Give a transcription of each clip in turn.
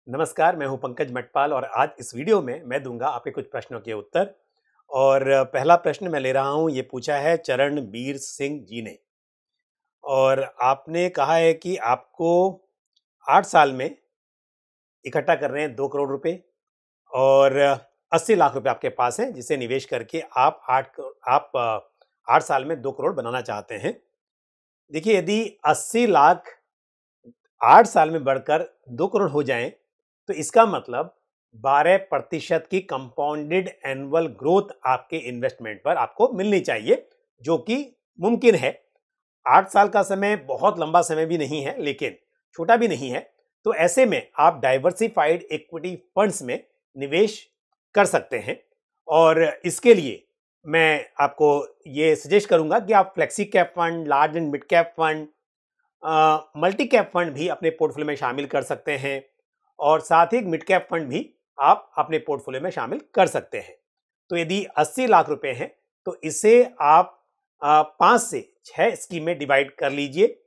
नमस्कार, मैं हूं पंकज मटपाल और आज इस वीडियो में मैं दूंगा आपके कुछ प्रश्नों के उत्तर। और पहला प्रश्न मैं ले रहा हूं, ये पूछा है चरणबीर सिंह जी ने। और आपने कहा है कि आपको 8 साल में इकट्ठा कर रहे हैं 2 करोड़ रुपए और 80 लाख रुपए आपके पास हैं, जिसे निवेश करके आप 8 साल में 2 करोड़ बनाना चाहते हैं। देखिए, यदि 80 लाख 8 साल में बढ़कर 2 करोड़ हो जाएं, तो इसका मतलब 12% की कंपाउंडेड एनुअल ग्रोथ आपके इन्वेस्टमेंट पर आपको मिलनी चाहिए, जो कि मुमकिन है। 8 साल का समय बहुत लंबा समय भी नहीं है, लेकिन छोटा भी नहीं है। तो ऐसे में आप डाइवर्सिफाइड इक्विटी फंड्स में निवेश कर सकते हैं। और इसके लिए मैं आपको ये सजेस्ट करूंगा कि आप flexi cap fund, large and mid cap fund, multi cap fund भी अपने पोर्टफोलियो में शामिल कर सकते हैं। और साथ ही मिड कैप फंड भी आप अपने पोर्टफोलियो में शामिल कर सकते हैं। तो यदि 80 लाख रुपए हैं, तो इसे आप 5 से 6 स्कीम में डिवाइड कर लीजिए।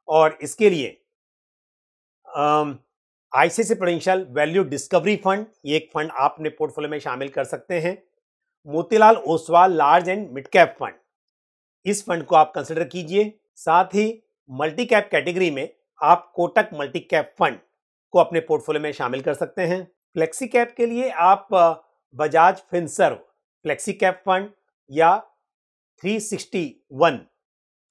और इसके लिए ICICI prudential value discovery fund, ये एक फंड आप अपने पोर्टफोलियो में शामिल कर सकते हैं। Motilal Oswal large and mid cap fund, इस फंड को आप कंसिडर कीजिए। साथ ही मल्टी कैप कैटेगरी में आप कोटक मल्टी कैप फंड को अपने पोर्टफोलियो में शामिल कर सकते हैं। फ्लेक्सी कैप के लिए आप Bajaj Finserv flexi cap fund या 361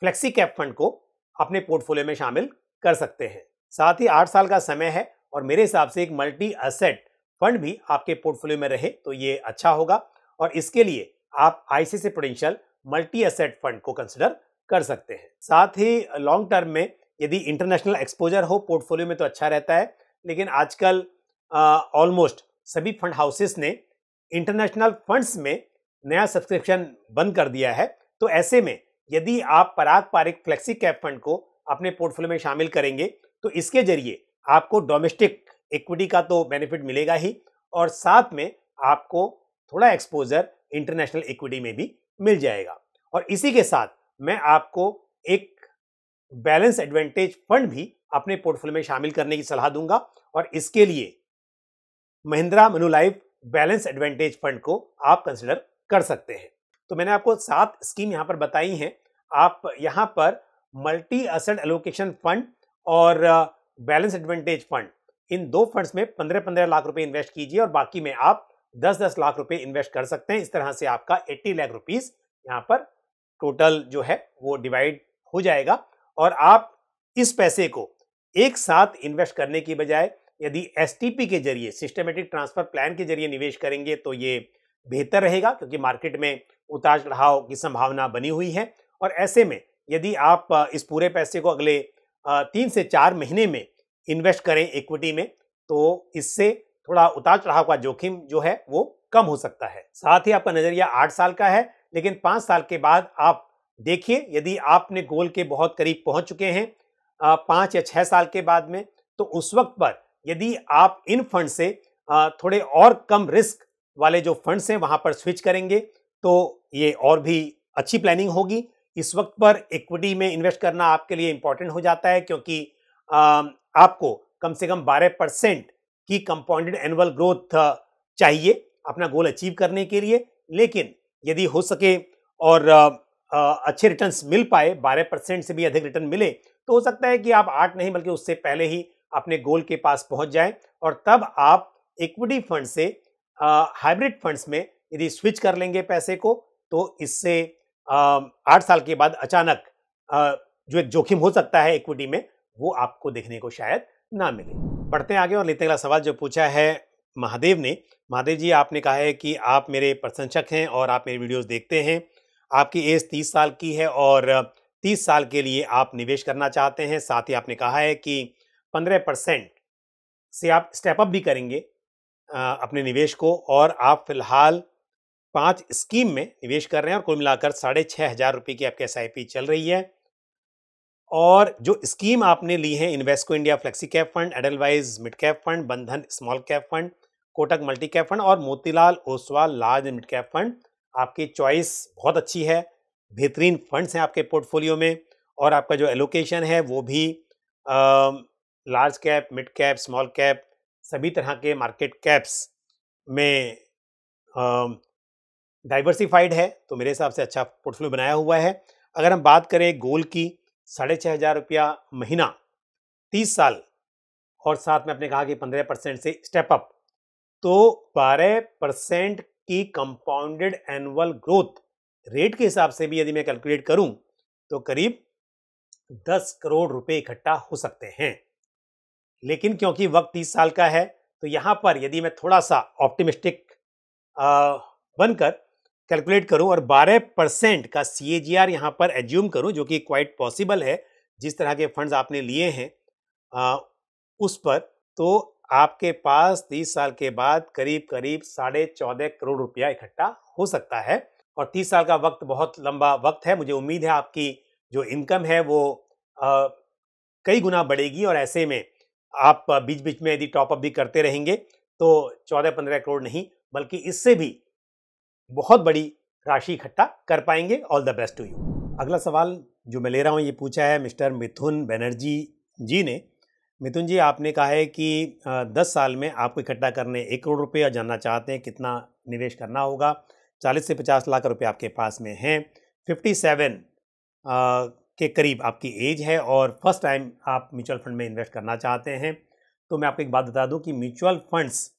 फ्लेक्सी कैप फंड को अपने पोर्टफोलियो में शामिल कर सकते हैं। साथ ही 8 साल का समय है और मेरे हिसाब से एक मल्टी एसेट फंड भी आपके पोर्टफोलियो में रहे तो ये अच्छा होगा। और इसके लिए आप ICICI prudential multi asset fund को कंसिडर कर सकते हैं। साथ ही लॉन्ग टर्म में यदि इंटरनेशनल एक्सपोजर हो पोर्टफोलियो में तो अच्छा रहता है, लेकिन आजकल ऑलमोस्ट सभी फंड हाउसेस ने इंटरनेशनल फंड्स में नया सब्सक्रिप्शन बंद कर दिया है। तो ऐसे में यदि आप पराग पारिक फ्लेक्सी कैप फंड को अपने पोर्टफोलियो में शामिल करेंगे, तो इसके जरिए आपको डोमेस्टिक इक्विटी का तो बेनिफिट मिलेगा ही, और साथ में आपको थोड़ा एक्सपोजर इंटरनेशनल इक्विटी में भी मिल जाएगा। और इसी के साथ मैं आपको एक बैलेंस एडवांटेज फंड भी अपने पोर्टफोलियो में शामिल करने की सलाह दूंगा। और इसके लिए Mahindra Manulife balance advantage fund को आप कंसिडर कर सकते हैं। तो मैंने आपको 7 स्कीम यहां पर बताई हैं। आप यहां पर मल्टी एसेट एलोकेशन फंड और बैलेंस एडवांटेज फंड, इन 2 फंड्स में 15-15 लाख रुपए इन्वेस्ट कीजिए और बाकी में आप 10-10 लाख रुपए इन्वेस्ट कर सकते हैं। इस तरह से आपका 80 लाख रुपीस यहां पर टोटल जो है वो डिवाइड हो जाएगा। और आप इस पैसे को एक साथ इन्वेस्ट करने की बजाय यदि एसटीपी के जरिए, सिस्टमेटिक ट्रांसफर प्लान के जरिए निवेश करेंगे तो ये बेहतर रहेगा, क्योंकि मार्केट में उतार चढ़ाव की संभावना बनी हुई है। और ऐसे में यदि आप इस पूरे पैसे को अगले 3 से 4 महीने में इन्वेस्ट करें इक्विटी में, तो इससे थोड़ा उतार चढ़ाव का जोखिम जो है वो कम हो सकता है। साथ ही आपका नजरिया 8 साल का है, लेकिन 5 साल के बाद आप देखिए, यदि आपने गोल के बहुत करीब पहुंच चुके हैं 5 या 6 साल के बाद में, तो उस वक्त पर यदि आप इन फंड से थोड़े और कम रिस्क वाले जो फंड्स हैं वहां पर स्विच करेंगे, तो ये और भी अच्छी प्लानिंग होगी। इस वक्त पर इक्विटी में इन्वेस्ट करना आपके लिए इंपॉर्टेंट हो जाता है, क्योंकि आपको कम से कम 12% की कंपाउंडेड एनुअल ग्रोथ चाहिए अपना गोल अचीव करने के लिए। लेकिन यदि हो सके और अच्छे रिटर्न्स मिल पाए, 12% से भी अधिक रिटर्न मिले, तो हो सकता है कि आप 8 नहीं बल्कि उससे पहले ही अपने गोल के पास पहुंच जाएं। और तब आप इक्विटी फंड से हाइब्रिड फंड्स में यदि स्विच कर लेंगे पैसे को, तो इससे 8 साल के बाद अचानक जो एक जोखिम हो सकता है इक्विटी में, वो आपको देखने को शायद ना मिले। बढ़ते हैं आगे और लेते अगला सवाल जो पूछा है महादेव ने। महादेव जी, आपने कहा है कि आप मेरे प्रशंसक हैं और आप मेरी वीडियोस देखते हैं। आपकी एज 30 साल की है और 30 साल के लिए आप निवेश करना चाहते हैं। साथ ही आपने कहा है कि 15% से आप स्टेप अप भी करेंगे अपने निवेश को, और आप फिलहाल 5 स्कीम में निवेश कर रहे हैं और कुल मिलाकर 6,500 रुपये की आपकी एसआईपी चल रही है। और जो स्कीम आपने ली है, Invesco India flexi cap fund, Edelweiss mid cap fund, Bandhan small cap fund, Kotak multi cap fund और Motilal Oswal large and mid cap fund, आपकी चॉइस बहुत अच्छी है। बेहतरीन फंड्स हैं आपके पोर्टफोलियो में, और आपका जो एलोकेशन है वो भी large cap, mid cap, small cap सभी तरह के मार्केट कैप्स में डाइवर्सिफाइड है, तो मेरे हिसाब से अच्छा पोर्टफोलियो बनाया हुआ है। अगर हम बात करें गोल्ड की, 6,500 रुपया महीना 30 साल, और साथ में आपने कहा कि 15% से स्टेप अप, तो 12% की कंपाउंडेड एनुअल ग्रोथ रेट के हिसाब से भी यदि मैं कैलकुलेट करूं तो करीब 10 करोड़ रुपए इकट्ठा हो सकते हैं। लेकिन क्योंकि वक्त 30 साल का है, तो यहां पर यदि मैं थोड़ा सा ऑप्टिमिस्टिक बनकर कैलकुलेट करूं और 12% का CAGR यहां पर एज्यूम करूं, जो कि क्वाइट पॉसिबल है जिस तरह के फंड्स आपने लिए हैं उस पर, तो आपके पास 30 साल के बाद करीब करीब 14.5 करोड़ रुपया इकट्ठा हो सकता है। और 30 साल का वक्त बहुत लंबा वक्त है। मुझे उम्मीद है आपकी जो इनकम है वो कई गुना बढ़ेगी, और ऐसे में आप बीच बीच में यदि टॉपअप भी करते रहेंगे तो 14-15 करोड़ नहीं बल्कि इससे भी बहुत बड़ी राशि इकट्ठा कर पाएंगे। All the best to you. अगला सवाल जो मैं ले रहा हूँ ये पूछा है मिस्टर मिथुन बनर्जी जी ने। मिथुन जी, आपने कहा है कि 10 साल में आपको इकट्ठा करने 1 करोड़ रुपये, और जानना चाहते हैं कितना निवेश करना होगा। 40 से 50 लाख रुपए आपके पास में हैं, 57 के करीब आपकी एज है, और फर्स्ट टाइम आप म्यूचुअल फंड में इन्वेस्ट करना चाहते हैं। तो मैं आपको एक बात बता दूं कि म्यूचुअल फंड्स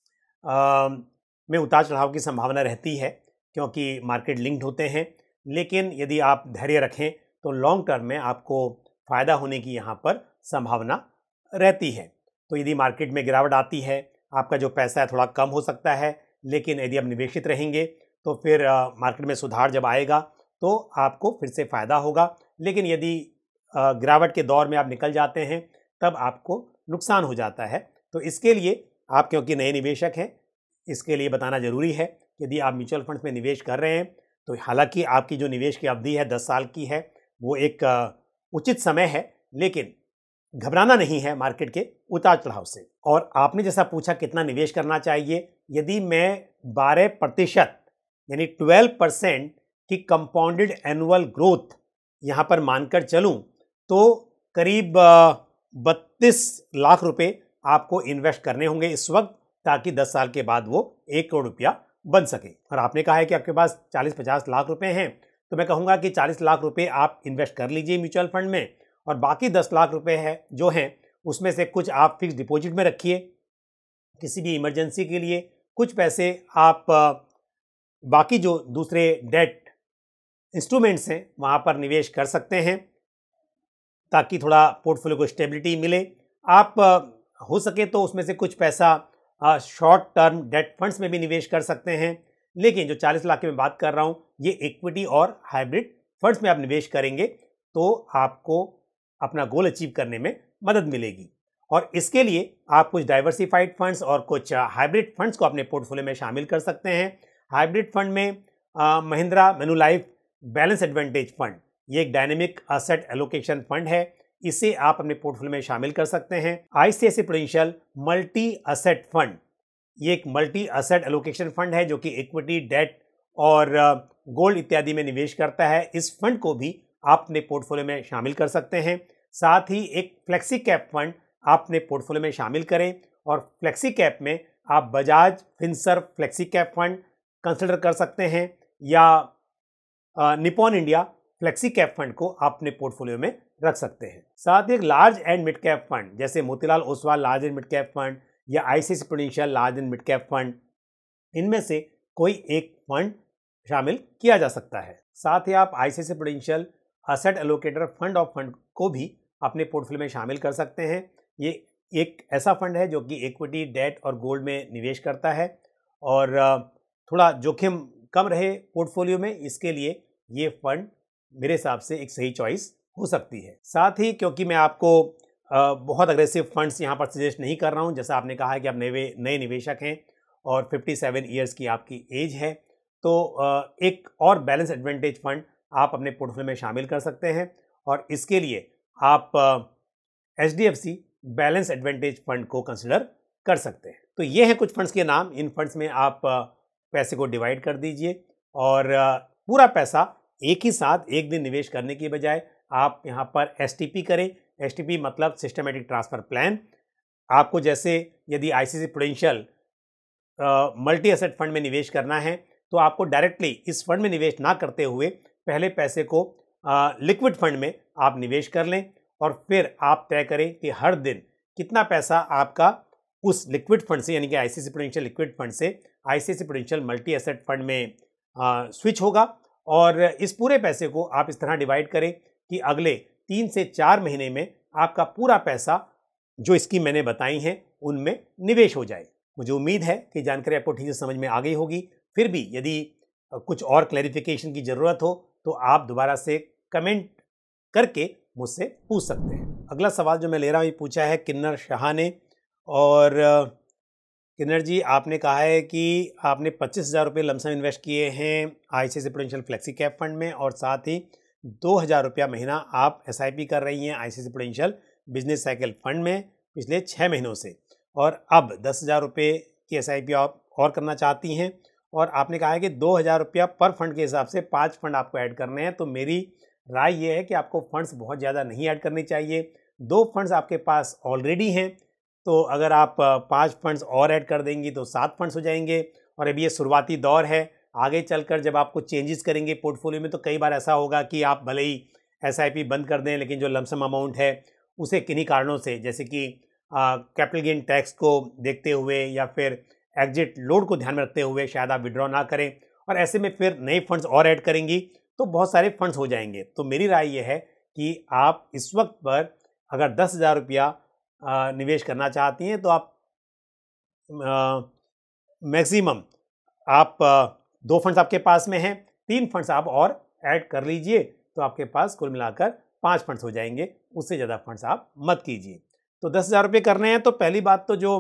में उतार चढ़ाव की संभावना रहती है क्योंकि मार्केट लिंक्ड होते हैं, लेकिन यदि आप धैर्य रखें तो लॉन्ग टर्म में आपको फ़ायदा होने की यहाँ पर संभावना रहती है। तो यदि मार्केट में गिरावट आती है, आपका जो पैसा है थोड़ा कम हो सकता है, लेकिन यदि आप निवेशित रहेंगे तो फिर मार्केट में सुधार जब आएगा तो आपको फिर से फ़ायदा होगा। लेकिन यदि गिरावट के दौर में आप निकल जाते हैं तब आपको नुकसान हो जाता है। तो इसके लिए आप, क्योंकि नए निवेशक हैं, इसके लिए बताना ज़रूरी है कि यदि आप म्यूचुअल फंड्स में निवेश कर रहे हैं तो हालांकि आपकी जो निवेश की अवधि है 10 साल की है, वो एक उचित समय है, लेकिन घबराना नहीं है मार्केट के उतार चढ़ाव से। और आपने जैसा पूछा कितना निवेश करना चाहिए, यदि मैं 12% यानी 12% की कंपाउंडेड एनुअल ग्रोथ यहाँ पर मानकर चलूँ तो करीब 32 लाख रुपए आपको इन्वेस्ट करने होंगे इस वक्त, ताकि 10 साल के बाद वो 1 करोड़ रुपया बन सके। और आपने कहा है कि आपके पास 40-50 लाख रुपए हैं, तो मैं कहूँगा कि 40 लाख रुपए आप इन्वेस्ट कर लीजिए म्यूचुअल फंड में, और बाकी 10 लाख रुपए है जो हैं उसमें से कुछ आप फिक्स डिपॉजिट में रखिए किसी भी इमरजेंसी के लिए, कुछ पैसे आप बाकी जो दूसरे डेट इंस्ट्रूमेंट्स हैं वहाँ पर निवेश कर सकते हैं ताकि थोड़ा पोर्टफोलियो को स्टेबिलिटी मिले। आप हो सके तो उसमें से कुछ पैसा शॉर्ट टर्म डेट फंड्स में भी निवेश कर सकते हैं, लेकिन जो 40 लाख की मैं बात कर रहा हूँ ये इक्विटी और हाइब्रिड फंड्स में आप निवेश करेंगे तो आपको अपना गोल अचीव करने में मदद मिलेगी। और इसके लिए आप कुछ डाइवर्सिफाइड फंड्स और कुछ हाइब्रिड फंड्स को अपने पोर्टफोलियो में शामिल कर सकते हैं। हाइब्रिड फंड में महिंद्रा मैन्युलाइफ बैलेंस एडवांटेज फंड, ये एक डायनेमिक एसेट एलोकेशन फंड है, इसे आप अपने पोर्टफोलियो में शामिल कर सकते हैं। ICICI prudential multi asset fund, ये एक मल्टी एसेट एलोकेशन फंड है जो कि इक्विटी, डेट और गोल्ड इत्यादि में निवेश करता है। इस फंड को भी आप अपने पोर्टफोलियो में शामिल कर सकते हैं। साथ ही एक फ्लेक्सी कैप फंड आप अपने पोर्टफोलियो में शामिल करें, और फ्लेक्सी कैप में आप Bajaj Finserv flexi cap fund consider कर सकते हैं, या Nippon India flexi cap fund को आप अपने पोर्टफोलियो में रख सकते हैं। साथ ही एक large and mid cap fund जैसे Motilal Oswal large and mid cap fund या ICICI prudential large and mid cap fund, इनमें से कोई एक फंड शामिल किया जा सकता है। साथ ही आप ICICI prudential asset allocator fund of fund को भी अपने पोर्टफोलियो में शामिल कर सकते हैं। ये एक ऐसा फंड है जो कि इक्विटी, डेट और गोल्ड में निवेश करता है, और थोड़ा जोखिम कम रहे पोर्टफोलियो में, इसके लिए ये फंड मेरे हिसाब से एक सही चॉइस हो सकती है। साथ ही क्योंकि मैं आपको बहुत अग्रेसिव फंड्स यहाँ पर सजेस्ट नहीं कर रहा हूँ, जैसा आपने कहा है कि आप नए निवेशक हैं और 57 ईयर्स की आपकी एज है, तो एक और बैलेंस एडवांटेज फंड आप अपने पोर्टफोलियो में शामिल कर सकते हैं, और इसके लिए आप HDFC बैलेंस एडवांटेज फंड को कंसिडर कर सकते हैं। तो ये हैं कुछ फंड्स के नाम। इन फंड्स में आप पैसे को डिवाइड कर दीजिए, और पूरा पैसा एक ही साथ एक दिन निवेश करने की बजाय आप यहाँ पर STP करें। STP मतलब सिस्टमेटिक ट्रांसफ़र प्लान। आपको जैसे यदि ICICI prudential multi asset fund में निवेश करना है तो आपको डायरेक्टली इस फंड में निवेश ना करते हुए पहले पैसे को लिक्विड फंड में आप निवेश कर लें और फिर आप तय करें कि हर दिन कितना पैसा आपका उस लिक्विड फंड से यानी कि आईसीआईसीआई प्रूडेंशियल लिक्विड फंड से ICICI prudential multi asset fund में स्विच होगा। और इस पूरे पैसे को आप इस तरह डिवाइड करें कि अगले 3 से 4 महीने में आपका पूरा पैसा जो स्कीम मैंने बताई हैं उनमें निवेश हो जाए। मुझे उम्मीद है कि जानकारी आपको ठीक से समझ में आ गई होगी। फिर भी यदि कुछ और क्लैरिफिकेशन की ज़रूरत हो तो आप दोबारा से कमेंट करके मुझसे पूछ सकते हैं। अगला सवाल जो मैं ले रहा हूँ ये पूछा है किन्नर शाह ने। और किन्नर जी, आपने कहा है कि आपने 25,000 रुपये लमसम इन्वेस्ट किए हैं ICICI prudential flexi cap fund में और साथ ही 2,000 रुपया महीना आप एसआईपी कर रही हैं ICICI prudential business cycle fund में पिछले 6 महीनों से, और अब 10,000 रुपये की एसआईपी आप और करना चाहती हैं। और आपने कहा है कि 2,000 रुपया पर फंड के हिसाब से 5 फंड आपको ऐड करने हैं। तो मेरी राय ये है कि आपको फंड्स बहुत ज़्यादा नहीं ऐड करने चाहिए। 2 फंड्स आपके पास ऑलरेडी हैं, तो अगर आप 5 फंड्स और ऐड कर देंगी तो 7 फंड्स हो जाएंगे। और अभी ये शुरुआती दौर है, आगे चलकर जब आपको चेंजेस करेंगे पोर्टफोलियो में तो कई बार ऐसा होगा कि आप भले ही एसआईपी बंद कर दें लेकिन जो लमसम अमाउंट है उसे किन्हीं कारणों से जैसे कि कैपिटल गेन टैक्स को देखते हुए या फिर एग्जिट लोड को ध्यान में रखते हुए शायद आप विड्रॉ ना करें और ऐसे में फिर नए फंड्स और ऐड करेंगी तो बहुत सारे फंड्स हो जाएंगे। तो मेरी राय ये है कि आप इस वक्त पर अगर 10,000 रुपया निवेश करना चाहती हैं तो आप मैक्सिमम आप 2 फंड्स आपके पास में हैं, 3 फंड्स आप और ऐड कर लीजिए तो आपके पास कुल मिलाकर 5 फंड्स हो जाएंगे। उससे ज़्यादा फंड्स आप मत कीजिए। तो 10,000 रुपये करने हैं तो पहली बात तो जो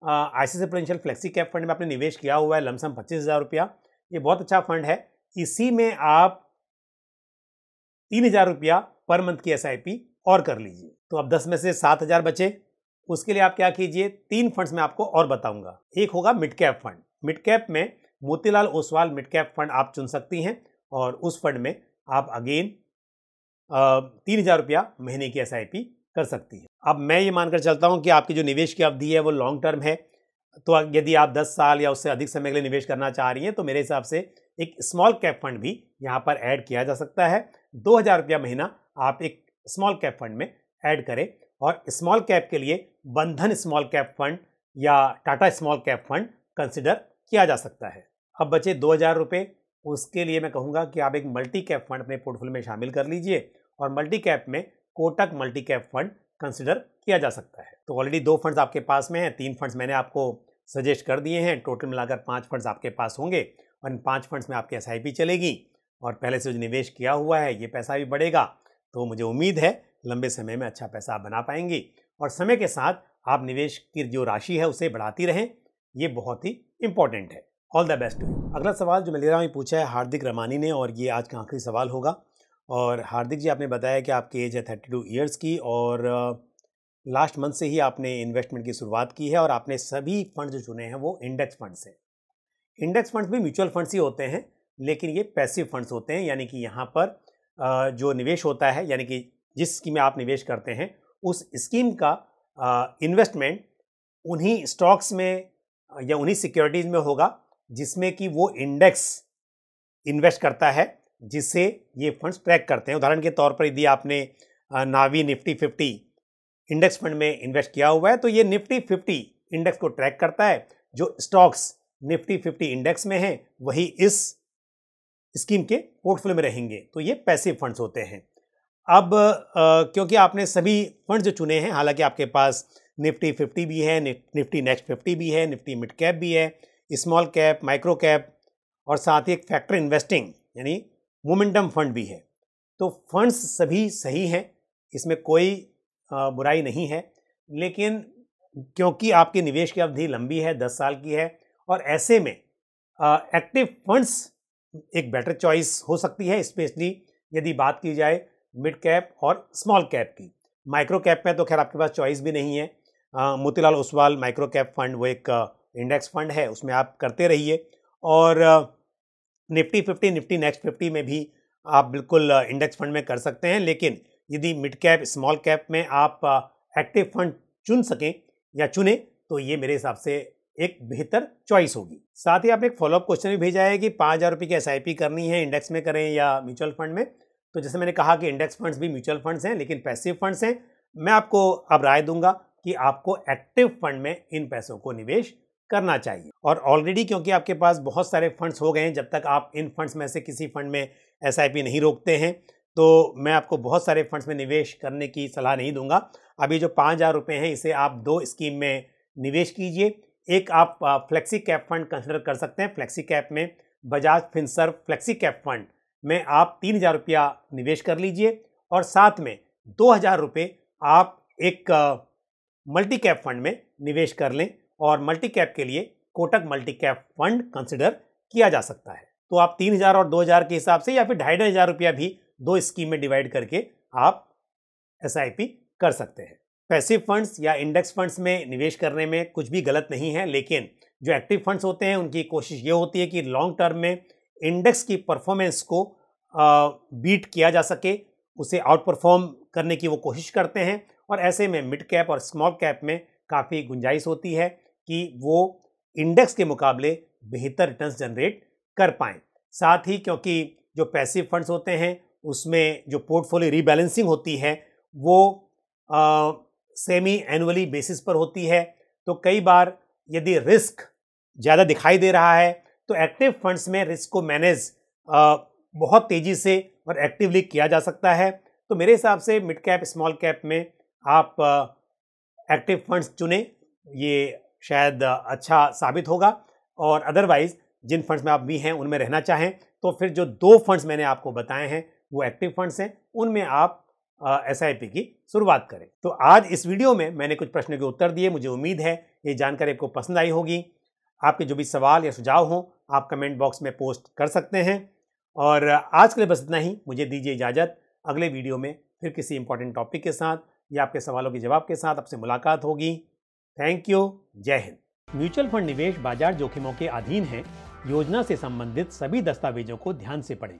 ICICI prudential flexi cap fund में आपने निवेश किया हुआ है लमसम 25,000 रुपया, ये बहुत अच्छा फंड है। इसी में आप 3,000 रुपया पर मंथ की एसआईपी और कर लीजिए। तो अब 10 में से 7,000 बचे। उसके लिए आप क्या कीजिए, 3 फंड्स में आपको और बताऊंगा। एक होगा mid cap fund. Mid cap में Motilal Oswal mid cap fund आप चुन सकती हैं और उस फंड में आप अगेन 3,000 रुपया महीने की एसआईपी कर सकती है। अब मैं ये मानकर चलता हूँ कि आपकी जो निवेश की अवधि है वो लॉन्ग टर्म है, तो यदि आप 10 साल या उससे अधिक समय के लिए निवेश करना चाह रही हैं तो मेरे हिसाब से एक स्मॉल कैप फंड भी यहाँ पर ऐड किया जा सकता है। 2,000 रुपया महीना आप एक स्मॉल कैप फंड में ऐड करें और स्मॉल कैप के लिए बंधन स्मॉल कैप फंड या Tata small cap fund consider किया जा सकता है। अब बचे 2,000 रुपये, उसके लिए मैं कहूँगा कि आप एक मल्टी कैप फंड अपने पोर्टफोलियो में शामिल कर लीजिए और मल्टी कैप में Kotak multi cap fund consider किया जा सकता है। तो ऑलरेडी 2 फंड्स आपके पास में हैं, 3 फंड्स मैंने आपको सजेस्ट कर दिए हैं, टोटल मिलाकर 5 फंड्स आपके पास होंगे और इन 5 फंड्स में आपकी एसआईपी चलेगी और पहले से जो निवेश किया हुआ है ये पैसा भी बढ़ेगा। तो मुझे उम्मीद है लंबे समय में अच्छा पैसा आप बना पाएंगी और समय के साथ आप निवेश की जो राशि है उसे बढ़ाती रहें, ये बहुत ही इंपॉर्टेंट है। All the best. अगला सवाल जो मैं ले रहा हूँ ये पूछा है हार्दिक रमानी ने और ये आज का आखिरी सवाल होगा। और हार्दिक जी, आपने बताया कि आपकी एज है 32 ईयर्स की और लास्ट मंथ से ही आपने इन्वेस्टमेंट की शुरुआत की है और आपने सभी फंड जो चुने हैं वो इंडेक्स फंड्स हैं। इंडेक्स फंड्स भी म्यूचुअल फंड्स ही होते हैं लेकिन ये पैसिव फंड्स होते हैं, यानी कि यहाँ पर जो निवेश होता है यानी कि जिस स्कीम में आप निवेश करते हैं उस स्कीम का इन्वेस्टमेंट उन्हीं स्टॉक्स में या उन्हीं सिक्योरिटीज़ में होगा जिसमें कि वो इंडेक्स इन्वेस्ट करता है जिससे ये फंड्स ट्रैक करते हैं। उदाहरण के तौर पर यदि आपने नावी निफ्टी 50 इंडेक्स फंड में इन्वेस्ट किया हुआ है तो ये निफ्टी 50 इंडेक्स को ट्रैक करता है। जो स्टॉक्स निफ्टी 50 इंडेक्स में हैं वही इस स्कीम के पोर्टफोलियो में रहेंगे, तो ये पैसिव फंड्स होते हैं। अब क्योंकि आपने सभी फंड्स जो चुने हैं, हालांकि आपके पास निफ्टी 50 भी है, निफ्टी नेक्स्ट 50 भी है, निफ्टी मिड कैप भी है, स्मॉल कैप, माइक्रो कैप और साथ ही एक फैक्टर इन्वेस्टिंग यानी मोमेंटम फंड भी है, तो फंड्स सभी सही हैं, इसमें कोई बुराई नहीं है। लेकिन क्योंकि आपकी निवेश की अवधि लंबी है, 10 साल की है, और ऐसे में एक्टिव फंड्स एक बेटर चॉइस हो सकती है, स्पेशली यदि बात की जाए मिड कैप और स्मॉल कैप की। माइक्रो कैप में तो खैर आपके पास चॉइस भी नहीं है। Motilal Oswal micro cap fund वो एक इंडेक्स फंड है, उसमें आप करते रहिए। और निफ्टी 50, निफ्टी नेक्स्ट 50 में भी आप बिल्कुल इंडेक्स फंड में कर सकते हैं। लेकिन यदि मिड कैप, स्मॉल कैप में आप एक्टिव फंड चुन सकें या चुने तो ये मेरे हिसाब से एक बेहतर चॉइस होगी। साथ ही आपने एक फॉलोअप क्वेश्चन भी भेजा है कि 5,000 रुपये की SIP करनी है, इंडेक्स में करें या म्यूचुअल फंड में। तो जैसे मैंने कहा कि इंडेक्स फंड्स भी म्यूचुअल फंड्स हैं, लेकिन पैसिव फंड्स हैं। मैं आपको अब राय दूंगा कि आपको एक्टिव फंड में इन पैसों को निवेश करना चाहिए। और ऑलरेडी क्योंकि आपके पास बहुत सारे फंड्स हो गए हैं, जब तक आप इन फंड्स में से किसी फंड में SIP नहीं रोकते हैं तो मैं आपको बहुत सारे फंड्स में निवेश करने की सलाह नहीं दूंगा। अभी जो 5,000 रुपये हैं इसे आप 2 स्कीम में निवेश कीजिए। एक आप फ्लेक्सी कैप फंड कंसिडर कर सकते हैं। फ्लेक्सी कैप में Bajaj Finserv flexi cap fund में आप 3,000 रुपया निवेश कर लीजिए और साथ में 2,000 रुपये आप एक मल्टी कैप फंड में निवेश कर लें और मल्टी कैप के लिए Kotak multi cap fund consider किया जा सकता है। तो आप 3,000 और 2,000 के हिसाब से या फिर 2,500 रुपया भी 2 स्कीम में डिवाइड करके आप SIP कर सकते हैं। पैसिव फंड्स या इंडेक्स फंड्स में निवेश करने में कुछ भी गलत नहीं है, लेकिन जो एक्टिव फंड्स होते हैं उनकी कोशिश ये होती है कि लॉन्ग टर्म में इंडेक्स की परफॉर्मेंस को बीट किया जा सके, उसे आउट परफॉर्म करने की वो कोशिश करते हैं। और ऐसे में मिड कैप और स्मॉल कैप में काफ़ी गुंजाइश होती है कि वो इंडेक्स के मुकाबले बेहतर रिटर्न्स जनरेट कर पाएँ। साथ ही क्योंकि जो पैसिव फंड्स होते हैं उसमें जो पोर्टफोलियो रीबैलेंसिंग होती है वो सेमी एनुअली बेसिस पर होती है, तो कई बार यदि रिस्क ज़्यादा दिखाई दे रहा है तो एक्टिव फंड्स में रिस्क को मैनेज बहुत तेज़ी से और एक्टिवली किया जा सकता है। तो मेरे हिसाब से मिड कैप स्मॉल कैप में आप एक्टिव फंड्स चुनें, ये शायद अच्छा साबित होगा। और अदरवाइज़ जिन फंड्स में आप भी हैं उनमें रहना चाहें तो फिर जो 2 फंड्स मैंने आपको बताए हैं वो एक्टिव फंड्स हैं, उनमें आप SIP की शुरुआत करें। तो आज इस वीडियो में मैंने कुछ प्रश्नों के उत्तर दिए। मुझे उम्मीद है ये जानकारी आपको पसंद आई होगी। आपके जो भी सवाल या सुझाव हों आप कमेंट बॉक्स में पोस्ट कर सकते हैं। और आज के लिए बस इतना ही। मुझे दीजिए इजाज़त। अगले वीडियो में फिर किसी इंपॉर्टेंट टॉपिक के साथ या आपके सवालों के जवाब के साथ आपसे मुलाकात होगी। Thank you. जय हिंद। म्यूचुअल फंड निवेश बाजार जोखिमों के अधीन है। योजना से संबंधित सभी दस्तावेजों को ध्यान से पढ़ें।